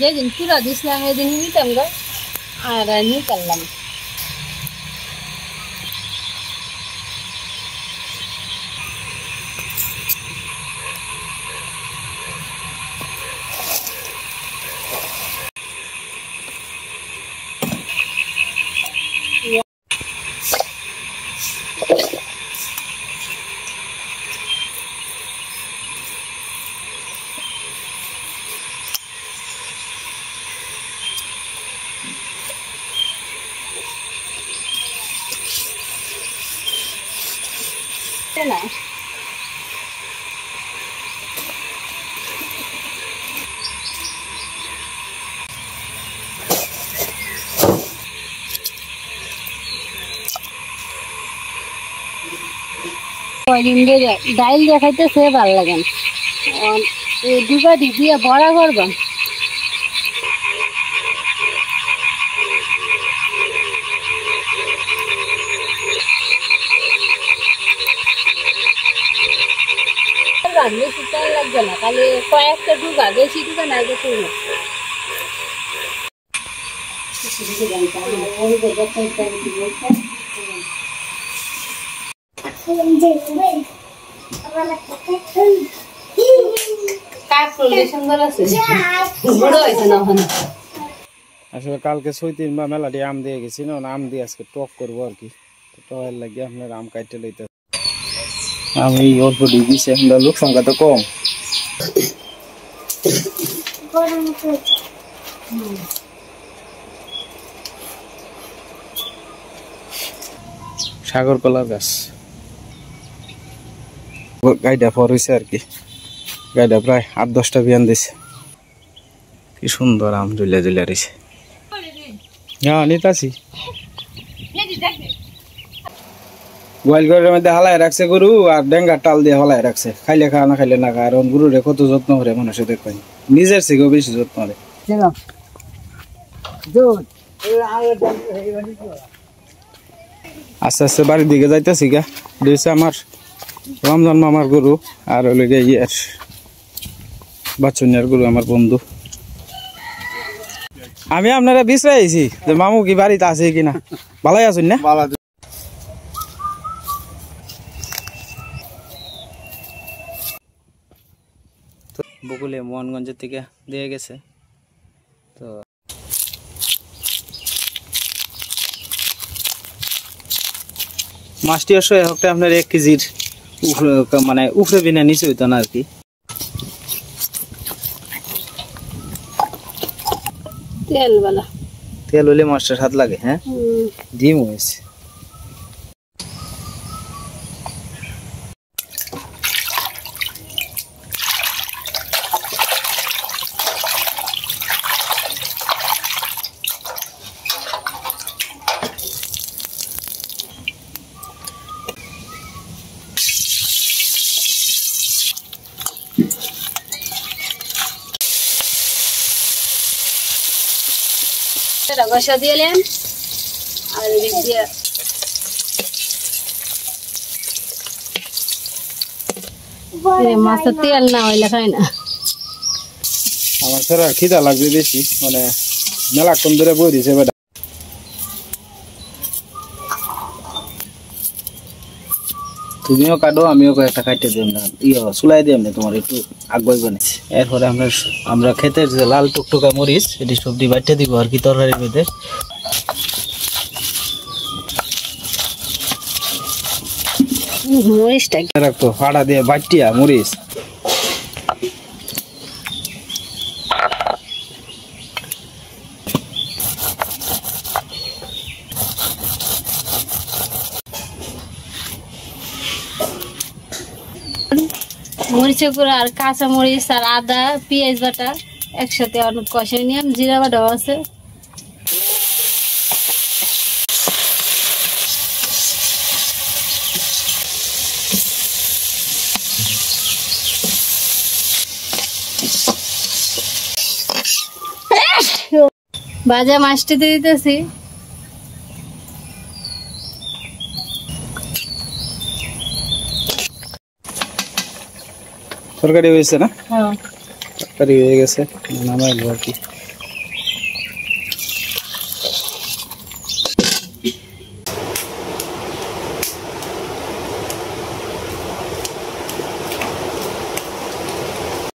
যেদিন পুরা দিছিলাম এদিন নিতাম গো আর নিতাম না ডাইল দেখাইতেছে ভালো লাগে দুবা দিয়ে বড়া করবেন বেশি টাইম লাগবে না খালি কয়েকটা ডুবা বেশি ডুবা না গেছে আসলে কালকে সৈতিন বা মেলাটি আম দিয়ে গেছি না আম দিয়ে আজকে টক করবো আর কি টকের লাগে আপনার আম কাটতে লইতে আমি অল্প দিয়েছি এখন লোক সংখ্যা তো কম সাগর কলার গাছ গাইডা ফর হয়েছে আর কি গাইডা প্রায় 8-10টা বিয়ান দিছে কি সুন্দর আম ঝুলে ঝুলে রয়েছে হ্যাঁ নিতাছি গোয়াল ঘরের মধ্যে হালায় রাখছে গরু আর ডেঙ্গার টাল দিয়ে হালায় রাখছে খাইলে খা না খাইলে না খা আর গরুরে কত যত্ন করে মানুষে দেখবেন নিজের থেকেও বেশি যত্ন করে আস্তে আস্তে বাড়ির দিকে যাইতেছি গা দিয়েছে আমার রমজান মামার গরু আর হলো গিয়ে ইয়ের বাচ্চুনিয়ার গরু আমার বন্ধু আমি আপনারা বিশ্রাইছি যে মামু কি বাড়িতে আছে কিনা ভালোই আছেন না বকুলে মোহনগঞ্জের থেকে দিয়ে গেছে তো মাছটি অবশ্য একটা আপনার 1 কেজির মানে উপরে বিনা নিচে হইতো না আর কি তেল হলে মাছটা স্বাদ লাগে হ্যাঁ ডিম হয়েছে রগসা দিলেন আর এদিক দিয়ে মাছের তেল না হইলে খাই না আমার স্যার খিদা লাগবে বেশি মানে মেলাক্ষণ ধরে বই দিছে বেটা তুমিও কাটো আমিও কয়েকটা কাটতে দিই না চুলাই দিই না তোমার একটু আগ বইবনে এরপরে আমরা খেতে যে লাল টুকটুকা মরিচ এটি সবজি বাইটে দিব আর কি তরকারির মধ্যে মরিচটা রাখতো ফাড়া দিয়ে বাইটিয়া মরিচ মরিচের গুঁড়া আর কাঁচা মরিচ আর আদা পেঁয়াজ বাটা একসাথে অনেক কষাই নিলাম জিরা বাটাও আছে ভাজা মাছটি দিয়ে দিতেছি তরকারি হয়েছে না হ্যাঁ তরকারি হয়ে গেছে নামাই আর কি